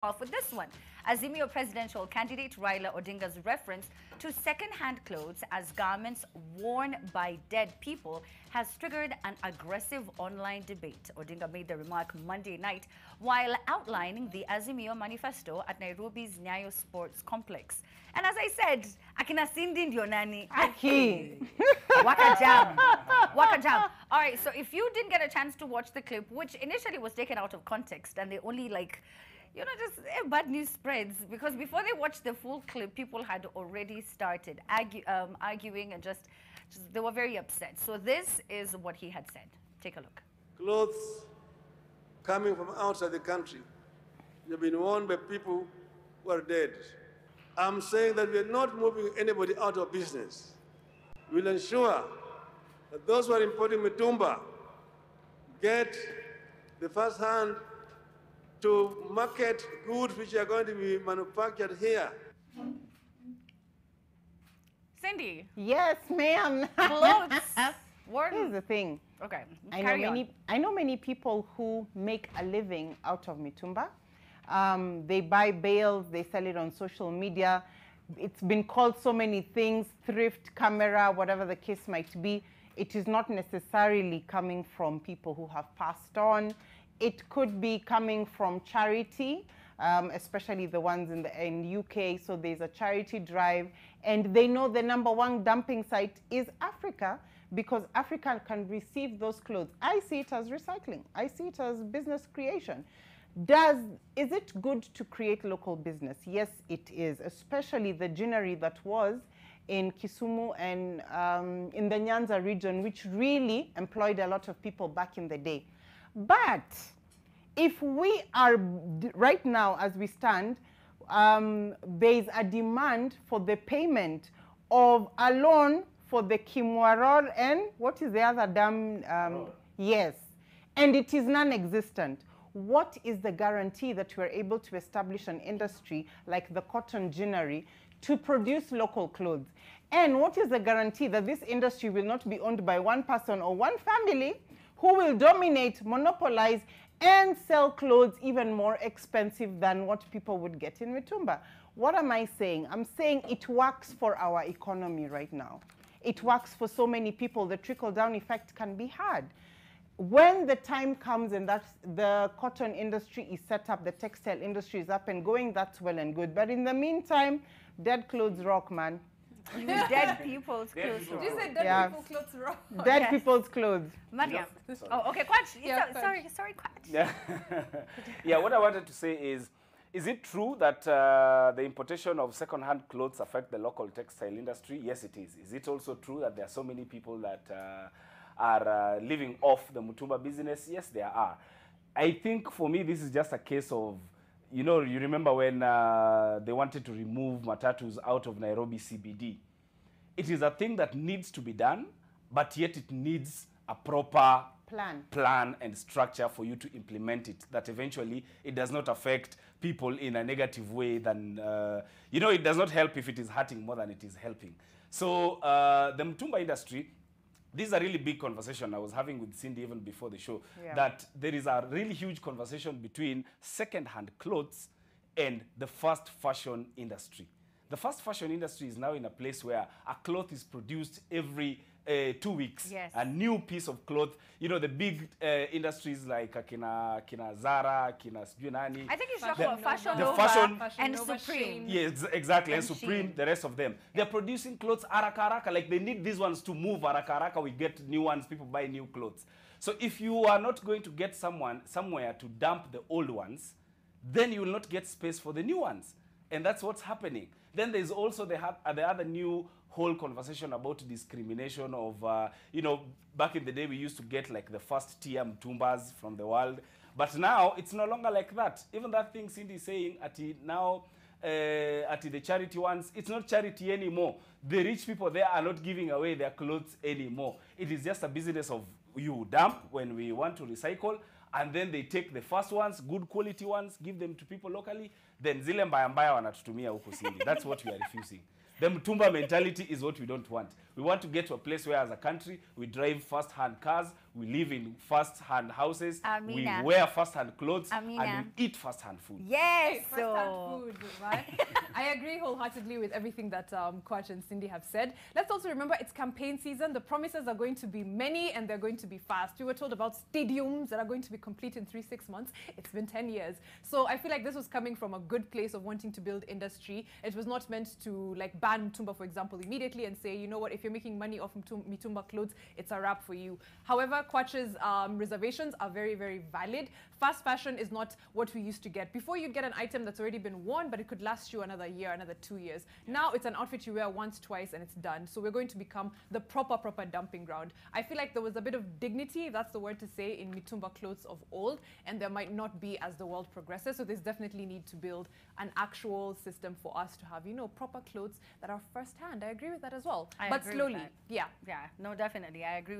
off with this one. Azimio presidential candidate Raila Odinga's reference to second-hand clothes as garments worn by dead people has triggered an aggressive online debate. Odinga made the remark Monday night while outlining the Azimio manifesto at Nairobi's Nyayo Sports Complex. And as I said, akina Cindy ndio nani? Aki. Waka jam. Waka jam. All right, so if you didn't get a chance to watch the clip, which initially was taken out of context and they only just bad news spreads, because before they watched the full clip, people had already started arguing and just they were very upset. So this is what he had said. Take a look. Clothes coming from outside the country, they've been worn by people who are dead. I'm saying that we're not moving anybody out of business. We'll ensure that those who are importing mitumba get the first hand to market goods which are going to be manufactured here. Cindy. Yes, ma'am. Clothes. Here's the thing. Okay. I know many people who make a living out of mitumba. They buy bales, they sell it on social media. It's been called so many things, thrift, camera, whatever the case might be. It is not necessarily coming from people who have passed on. It could be coming from charity, especially the ones in UK. So there's a charity drive, and they know the #1 dumping site is Africa, because Africa can receive those clothes. I see it as recycling. I see it as business creation. Is it good to create local business? Yes, it is, especially the ginnery that was in Kisumu and in the Nyanza region, which really employed a lot of people back in the day. But if we are, right now as we stand, there's a demand for the payment of a loan for the Kimwaror and what is the other dam? Yes, and it is non-existent. What is the guarantee that we're able to establish an industry like the cotton ginnery to produce local clothes? And what is the guarantee that this industry will not be owned by one person or one family who will dominate, monopolize, and sell clothes even more expensive than what people would get in mitumba? What am I saying? I'm saying it works for our economy right now. It works for so many people. The trickle-down effect can be had. When the time comes and that the cotton industry is set up, the textile industry is up and going, that's well and good. But in the meantime, dead clothes rock, man. Dead people's clothes. Did you say dead people's clothes rock? Dead people's clothes. Mariam. Oh, okay, Quach. Yeah, sorry, Quach. Yeah. Yeah, what I wanted to say is it true that the importation of second-hand clothes affect the local textile industry? Yes, it is. Is it also true that there are so many people that are living off the mutumba business? Yes, there are. I think for me, this is just a case of, you remember when they wanted to remove matatus out of Nairobi CBD. It is a thing that needs to be done, but yet it needs a proper plan and structure for you to implement it, that eventually it does not affect people in a negative way than, it does not help if it is hurting more than it is helping. So the mutumba industry, this is a really big conversation I was having with Cindy even before the show, that there is a really huge conversation between second-hand clothes and the fast fashion industry. The fast fashion industry is now in a place where a cloth is produced every 2 weeks. Yes. A new piece of cloth. The big industries like Kina Zara, Kina Sujunani. I think it's talking about Fashion the Nova fashion and Supreme. Yes, exactly. And And Supreme, Shein. the rest of them. They're producing clothes araka. Like they need these ones to move araka. We get new ones, people buy new clothes. So if you are not going to get somewhere to dump the old ones, then you will not get space for the new ones. And that's what's happening. Then there's also the other new whole conversation about discrimination of, back in the day we used to get like the first tier mtumbas from the world. But now it's no longer like that. Even that thing Cindy is saying, now at the charity ones, it's not charity anymore. The rich people there are not giving away their clothes anymore. It is just a business of you dump when we want to recycle, and then they take the first ones, good quality ones, give them to people locally, then zile mbaya mbaya wanatutumia huku Cindy. That's what we are refusing. The mitumba mentality is what we don't want. We want to get to a place where, as a country, we drive first-hand cars, we live in first-hand houses, we wear first-hand clothes, and we eat first-hand food. Yes, first-hand food, right? I agree wholeheartedly with everything that Kwach and Cindy have said. Let's also remember it's campaign season. The promises are going to be many, and they're going to be fast. We were told about stadiums that are going to be complete in 3-6 months. It's been 10 years. So I feel like this was coming from a good place of wanting to build industry. It was not meant to like ban mitumba, for example, immediately and say, you know what, if you're making money off mitumba clothes, it's a wrap for you. However, Kwach's reservations are very, very valid. Fast fashion is not what we used to get. Before, you'd get an item that's already been worn, but it could last you another year, another 2 years. Now it's an outfit you wear once, twice, and it's done. So we're going to become the proper dumping ground. I feel like there was a bit of dignity, if that's the word to say, in mitumba clothes of old, and there might not be as the world progresses. So there's definitely need to build an actual system for us to have, you know, proper clothes that are first-hand. I agree with that as well. But slowly, yeah. Yeah, no, definitely. I agree.